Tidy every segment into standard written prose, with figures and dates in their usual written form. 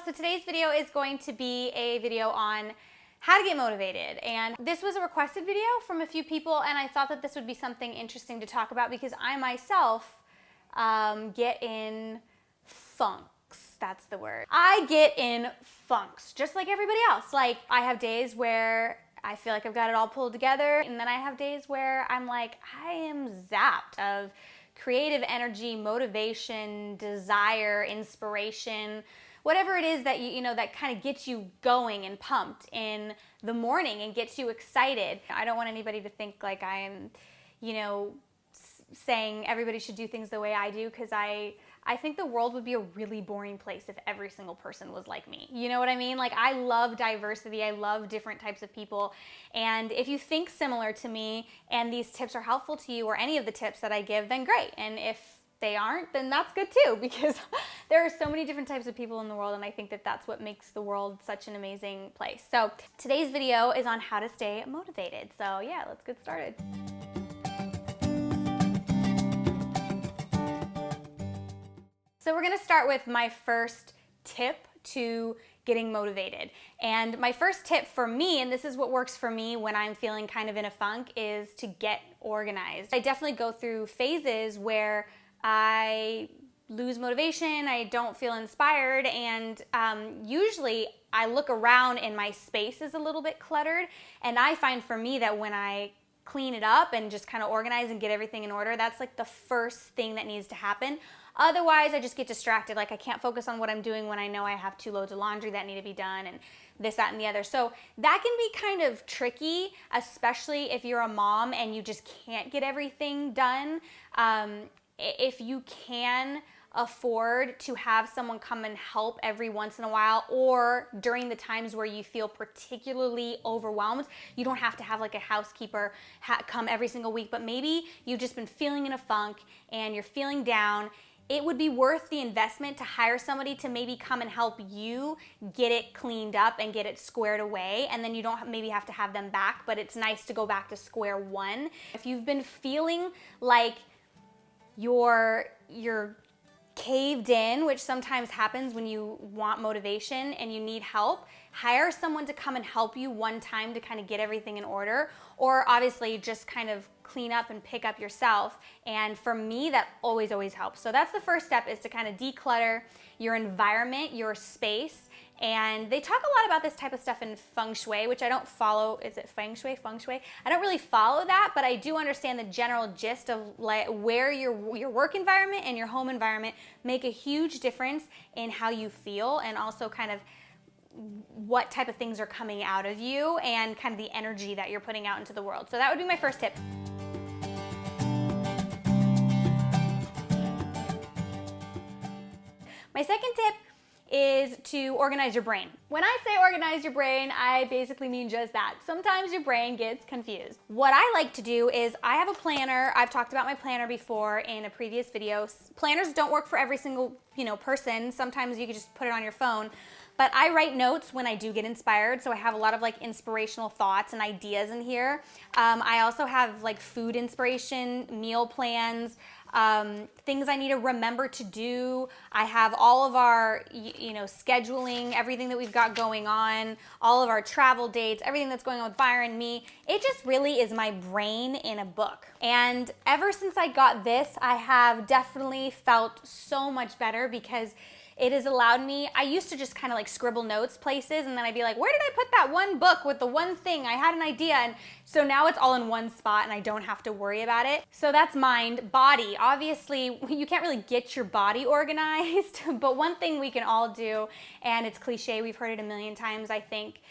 So today's video is going to be a video on how to get motivated, and this was a requested video from a few people, and I thought that this would be something interesting to talk about because I myself get in funks. That's the word. I get in funks just like everybody else. Like, I have days where I feel like I've got it all pulled together, and then I have days where I'm like, I am zapped of creative energy, motivation, desire, inspiration, whatever it is that you know that kind of gets you going and pumped in the morning and gets you excited. I don't want anybody to think like I am, saying everybody should do things the way I do, because I think the world would be a really boring place if every single person was like me. You know what I mean? Like, I love diversity. I love different types of people. And if you think similar to me and these tips are helpful to you, or any of the tips that I give, then great. And if they aren't, then that's good too, because there are so many different types of people in the world, and I think that that's what makes the world such an amazing place. So today's video is on how to stay motivated. So yeah, let's get started. So we're gonna start with my first tip to getting motivated. And my first tip for me, and this is what works for me when I'm feeling kind of in a funk, is to get organized. I definitely go through phases where I lose motivation, I don't feel inspired, and usually I look around and my space is a little bit cluttered, and I find for me that when I clean it up and just kind of organize and get everything in order, that's like the first thing that needs to happen. Otherwise, I just get distracted. Like, I can't focus on what I'm doing when I know I have 2 loads of laundry that need to be done and this, that, and the other. So that can be kind of tricky, especially if you're a mom and you just can't get everything done. If you can afford to have someone come and help every once in a while, or during the times where you feel particularly overwhelmed, you don't have to have like a housekeeper come every single week, but maybe you've just been feeling in a funk and you're feeling down. It would be worth the investment to hire somebody to maybe come and help you get it cleaned up and get it squared away, and then you don't maybe have to have them back, but it's nice to go back to square one. If you've been feeling like you're caved in, which sometimes happens when you want motivation and you need help, hire someone to come and help you one time to kind of get everything in order, or obviously just kind of clean up and pick up yourself. And for me, that always helps. So that's the first step, is to kind of declutter your environment, your space. And they talk a lot about this type of stuff in feng shui, which I don't follow. Is it feng shui? Feng shui? I don't really follow that, but I do understand the general gist of like where your work environment and your home environment make a huge difference in how you feel, and also kind of what type of things are coming out of you and kind of the energy that you're putting out into the world. So that would be my first tip. My second tip is to organize your brain. When I say organize your brain, I basically mean just that. Sometimes your brain gets confused. What I like to do is, I have a planner. I've talked about my planner before in a previous video. Planners don't work for every single, person. Sometimes you can just put it on your phone. But I write notes when I do get inspired, so I have a lot of like inspirational thoughts and ideas in here. I also have like food inspiration, meal plans, things I need to remember to do. I have all of our, scheduling, everything that we've got going on, all of our travel dates, everything that's going on with Byron and me. It just really is my brain in a book. And ever since I got this, I have definitely felt so much better, because it has allowed me, I used to just kind of like scribble notes places, and then I'd be like, where did I put that one book with the one thing? I had an idea. And so now it's all in one spot and I don't have to worry about it. So that's mind. Body. Obviously, you can't really get your body organized, but one thing we can all do, and it's cliche, we've heard it a million times, I think.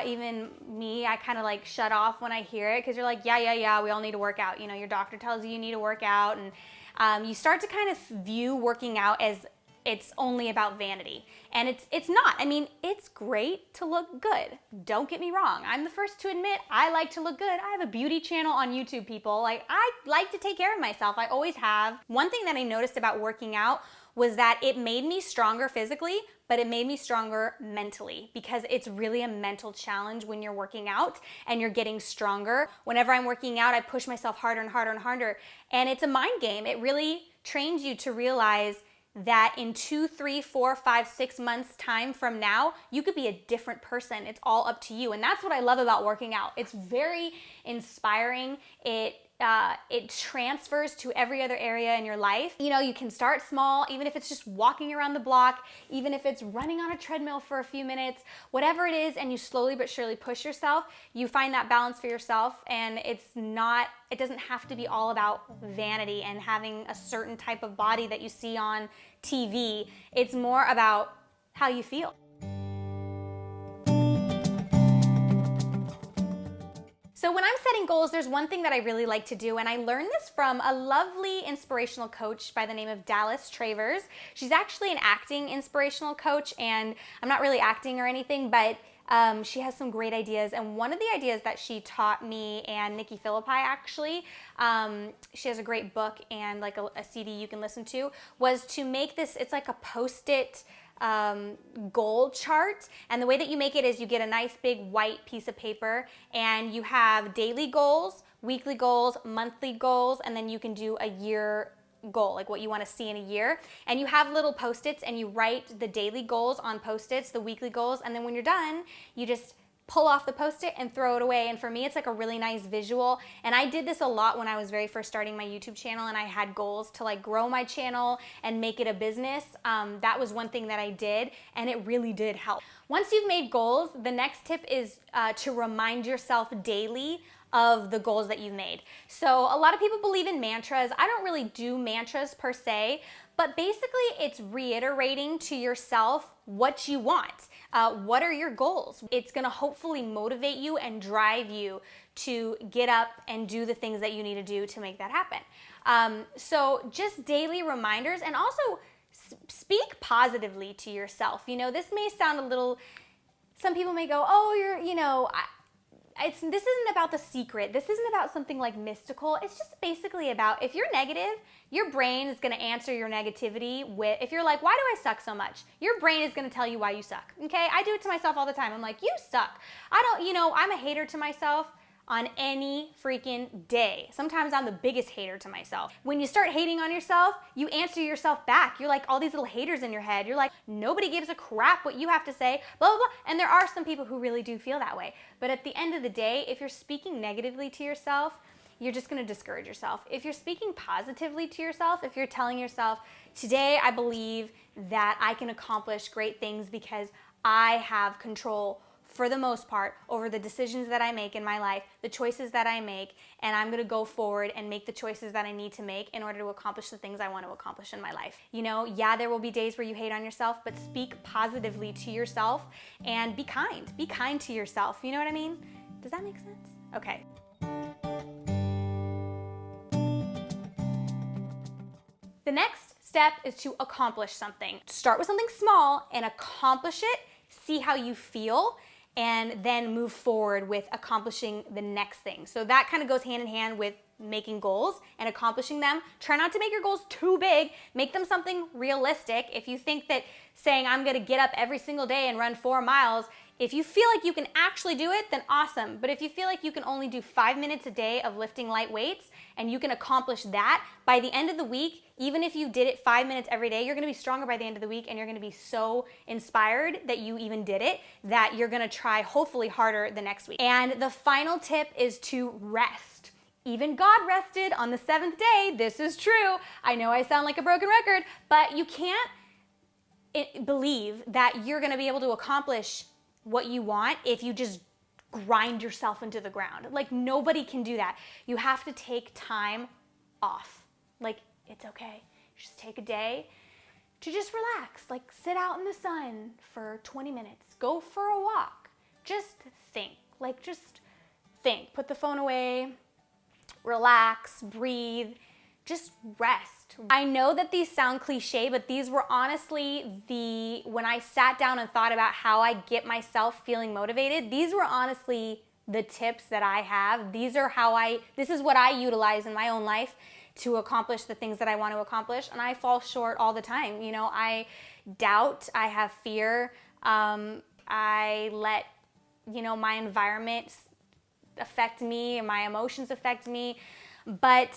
Even me, I kind of like shut off when I hear it, because you're like, yeah, we all need to work out. Your doctor tells you need to work out, and you start to kind of view working out as it's only about vanity. And it's not. I mean, it's great to look good. Don't get me wrong. I'm the first to admit I like to look good. I have a beauty channel on YouTube, people. Like, I like to take care of myself. I always have. One thing that I noticed about working out was that it made me stronger physically, but it made me stronger mentally, because it's really a mental challenge when you're working out and you're getting stronger. Whenever I'm working out, I push myself harder and harder and harder. And it's a mind game. It really trains you to realize that in 2, 3, 4, 5, 6 months time from now, you could be a different person. It's all up to you. And that's what I love about working out. It's very inspiring. It transfers to every other area in your life. You know, you can start small, even if it's just walking around the block, even if it's running on a treadmill for a few minutes, whatever it is, and you slowly but surely push yourself, you find that balance for yourself, and it doesn't have to be all about vanity and having a certain type of body that you see on TV. It's more about how you feel. So when I'm setting goals, there's one thing that I really like to do, and I learned this from a lovely inspirational coach by the name of Dallas Travers. She's actually an acting inspirational coach, and I'm not really acting or anything, but she has some great ideas. And one of the ideas that she taught me and Nikki Philippi, actually, she has a great book and like a CD you can listen to, was to make this, it's like a Post-it goal chart. And the way that you make it is you get a nice big white piece of paper and you have daily goals, weekly goals, monthly goals, and then you can do a year goal, like what you want to see in a year. And you have little Post-its and you write the daily goals on Post-its, the weekly goals, and then when you're done, you just pull off the Post-it and throw it away. And for me, it's like a really nice visual. And I did this a lot when I was very first starting my YouTube channel and I had goals to like grow my channel and make it a business. That was one thing that I did, and it really did help. Once you've made goals, the next tip is to remind yourself daily of the goals that you've made. So a lot of people believe in mantras. I don't really do mantras per se, but basically it's reiterating to yourself what you want. What are your goals? It's gonna hopefully motivate you and drive you to get up and do the things that you need to do to make that happen. So just daily reminders, and also speak positively to yourself. You know, this may sound a little, some people may go, oh, this isn't about the secret. This isn't about something like mystical. It's just basically about, if you're negative, your brain is gonna answer your negativity with, if you're like, why do I suck so much? Your brain is gonna tell you why you suck, okay? I do it to myself all the time. I'm like, you suck. I'm a hater to myself on any freaking day. Sometimes I'm the biggest hater to myself. When you start hating on yourself, you answer yourself back. You're like all these little haters in your head. You're like, nobody gives a crap what you have to say, blah, blah, blah. And there are some people who really do feel that way. But at the end of the day, if you're speaking negatively to yourself, you're just gonna discourage yourself. If you're speaking positively to yourself, if you're telling yourself, today I believe that I can accomplish great things because I have control for the most part over the decisions that I make in my life, the choices that I make, and I'm gonna go forward and make the choices that I need to make in order to accomplish the things I want to accomplish in my life. You know, yeah, there will be days where you hate on yourself, but speak positively to yourself and be kind. Be kind to yourself. You know what I mean? Does that make sense? Okay. The next step is to accomplish something. Start with something small and accomplish it, see how you feel, and then move forward with accomplishing the next thing. So that kind of goes hand in hand with making goals and accomplishing them. Try not to make your goals too big. Make them something realistic. If you think that saying I'm gonna get up every single day and run 4 miles, if you feel like you can actually do it, then awesome. But if you feel like you can only do 5 minutes a day of lifting light weights and you can accomplish that, by the end of the week, even if you did it 5 minutes every day, you're gonna be stronger by the end of the week, and you're gonna be so inspired that you even did it, that you're gonna try hopefully harder the next week. And the final tip is to rest. Even God rested on the 7th day. This is true. I know I sound like a broken record, but you can't believe that you're gonna be able to accomplish what you want if you just grind yourself into the ground. Like, nobody can do that. You have to take time off. Like, it's okay. Just take a day to just relax. Like, sit out in the sun for 20 minutes. Go for a walk. Just think. Like, just think. Put the phone away. Relax. Breathe. Just rest. I know that these sound cliche, but these were honestly when I sat down and thought about how I get myself feeling motivated, these were honestly the tips that I have. This is what I utilize in my own life to accomplish the things that I want to accomplish, and I fall short all the time. You know, I doubt, I have fear, I let, my environment affect me, and my emotions affect me. but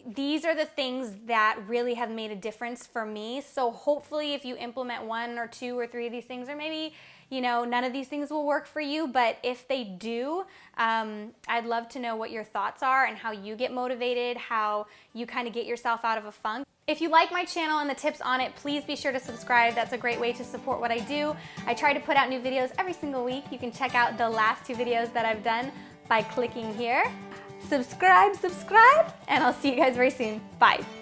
these are the things that really have made a difference for me. So hopefully if you implement 1 or 2 or 3 of these things, or maybe, you know, none of these things will work for you, but if they do, I'd love to know what your thoughts are and how you get motivated, how you kind of get yourself out of a funk. If you like my channel and the tips on it, please be sure to subscribe. That's a great way to support what I do. I try to put out new videos every single week. You can check out the last 2 videos that I've done by clicking here. Subscribe, and I'll see you guys very soon. Bye.